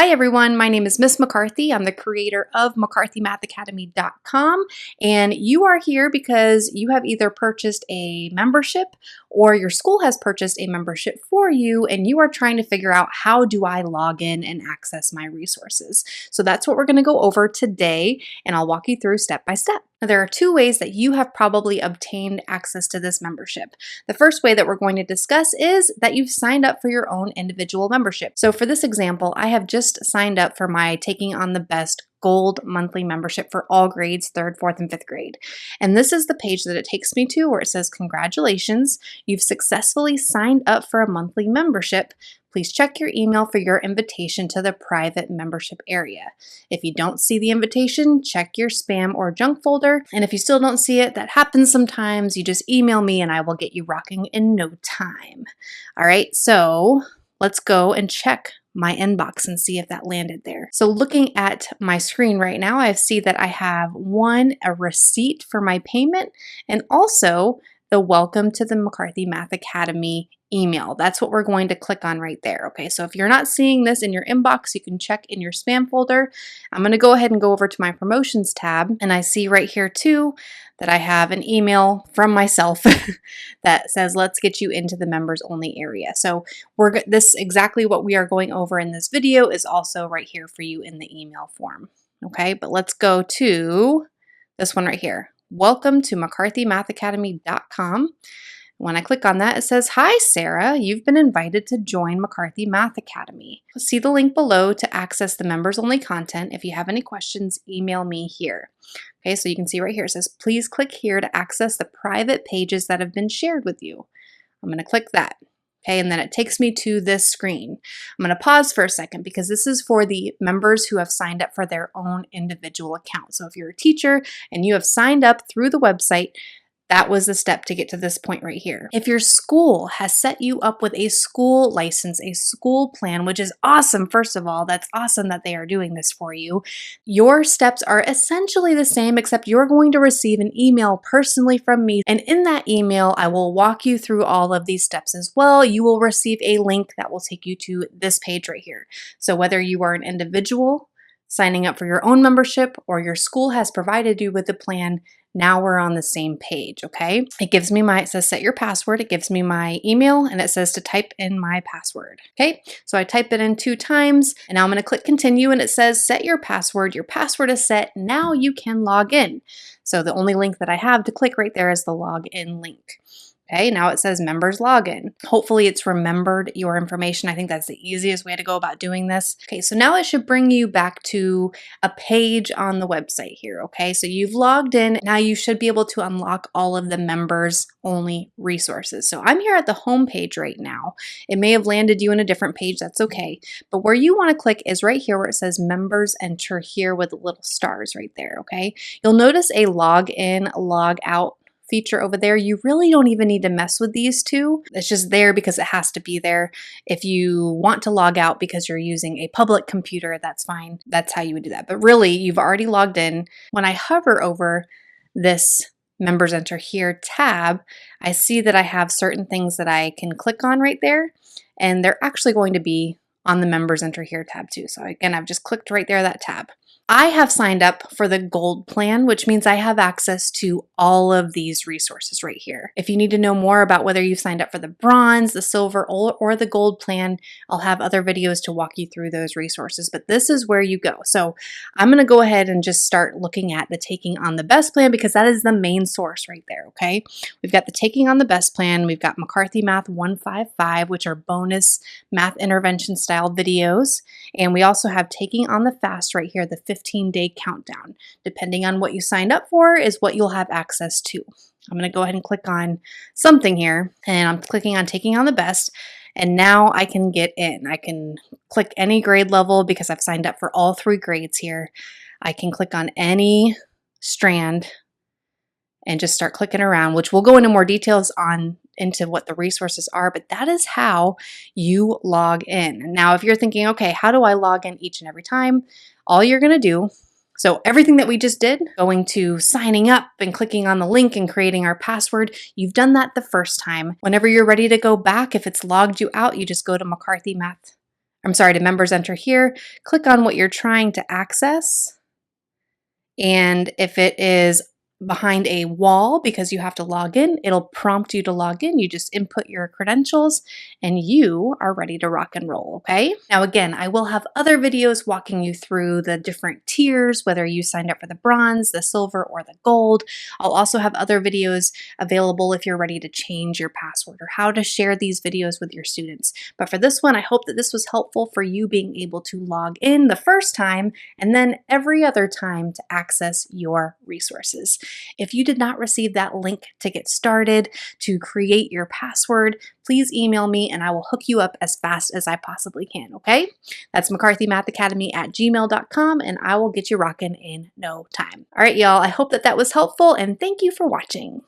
Hi everyone, my name is Miss McCarthy. I'm the creator of McCarthyMathAcademy.com, and you are here because you have either purchased a membership or your school has purchased a membership for you, and you are trying to figure out how do I log in and access my resources. So that's what we're going to go over today, and I'll walk you through step by step. Now, there are two ways that you have probably obtained access to this membership. The first way that we're going to discuss is that you've signed up for your own individual membership. So for this example, I have just signed up for my Taking on the Best Gold monthly membership for all grades, 3rd, 4th, and 5th grade. And this is the page that it takes me to where it says, congratulations, you've successfully signed up for a monthly membership. Please check your email for your invitation to the private membership area. If you don't see the invitation, check your spam or junk folder. And if you still don't see it, that happens sometimes, you just email me and I will get you rocking in no time. All right, so let's go and check my inbox and see if that landed there. So looking at my screen right now, I see that I have a receipt for my payment and also the welcome to the McCarthy Math Academy email. That's what we're going to click on right there. Okay, so if you're not seeing this in your inbox, you can check in your spam folder. I'm going to go ahead and go over to my promotions tab, and I see right here too that I have an email from myself that says, let's get you into the members only area. So this exactly what we are going over in this video is also right here for you in the email form. Okay, but let's go to this one right here. Welcome to McCarthyMathAcademy.com. When I click on that, it says, hi, Sarah, you've been invited to join McCarthy Math Academy. See the link below to access the members-only content. If you have any questions, email me here. Okay, so you can see right here, it says, please click here to access the private pages that have been shared with you. I'm going to click that. Okay, and then it takes me to this screen. I'm going to pause for a second because this is for the members who have signed up for their own individual account. So if you're a teacher and you have signed up through the website, that was the step to get to this point right here. If your school has set you up with a school license, a school plan, which is awesome, first of all, that's awesome that they are doing this for you. Your steps are essentially the same, except you're going to receive an email personally from me. And in that email, I will walk you through all of these steps as well. You will receive a link that will take you to this page right here. So whether you are an individual signing up for your own membership or your school has provided you with a plan, now we're on the same page, okay? It says set your password, it gives me my email, and it says to type in my password, okay? So I type it in 2 times, and now I'm gonna click continue, and it says set your password is set, now you can log in. So the only link that I have to click right there is the login link. Okay, now it says members login. Hopefully it's remembered your information. I think that's the easiest way to go about doing this. Okay, so now it should bring you back to a page on the website here. Okay, so you've logged in. Now you should be able to unlock all of the members only resources. So I'm here at the home page right now. It may have landed you in a different page. That's okay. But where you want to click is right here where it says members enter here with little stars right there. Okay, you'll notice a log in, log out feature over there. You really don't even need to mess with these two. It's just there because it has to be there. If you want to log out because you're using a public computer, that's fine. That's how you would do that. But really, you've already logged in. When I hover over this Members Enter Here tab, I see that I have certain things that I can click on right there, and they're actually going to be on the Members Enter Here tab too. So again, I've just clicked right there, that tab. I have signed up for the gold plan, which means I have access to all of these resources right here. If you need to know more about whether you've signed up for the bronze, the silver, or the gold plan, I'll have other videos to walk you through those resources, but this is where you go. So I'm going to go ahead and just start looking at the Taking on the Best plan because that is the main source right there, okay? We've got the Taking on the Best plan. We've got McCarthy Math 155, which are bonus math intervention style videos. And we also have Taking on the Fast right here, the 15-day countdown. Depending on what you signed up for is what you'll have access to. I'm going to go ahead and click on something here, and I'm clicking on Taking on the Best, and now I can get in. I can click any grade level because I've signed up for all 3 grades here. I can click on any strand and just start clicking around, which we'll go into more details into what the resources are, but that is how you log in. Now, if you're thinking, okay, how do I log in each and every time? All you're going to do, so everything that we just did, going to signing up and clicking on the link and creating our password, you've done that the first time. Whenever you're ready to go back, if it's logged you out, you just go to McCarthy Math I'm sorry, to members enter here, click on what you're trying to access. And if it is behind a wall because you have to log in, it'll prompt you to log in. You just input your credentials and you are ready to rock and roll, okay? Now again, I will have other videos walking you through the different tiers, whether you signed up for the bronze, the silver, or the gold. I'll also have other videos available if you're ready to change your password or how to share these videos with your students. But for this one, I hope that this was helpful for you being able to log in the first time and then every other time to access your resources. If you did not receive that link to get started, to create your password, please email me and I will hook you up as fast as I possibly can, okay? That's mccarthymathacademy@gmail.com and I will get you rocking in no time. All right, y'all, I hope that that was helpful and thank you for watching.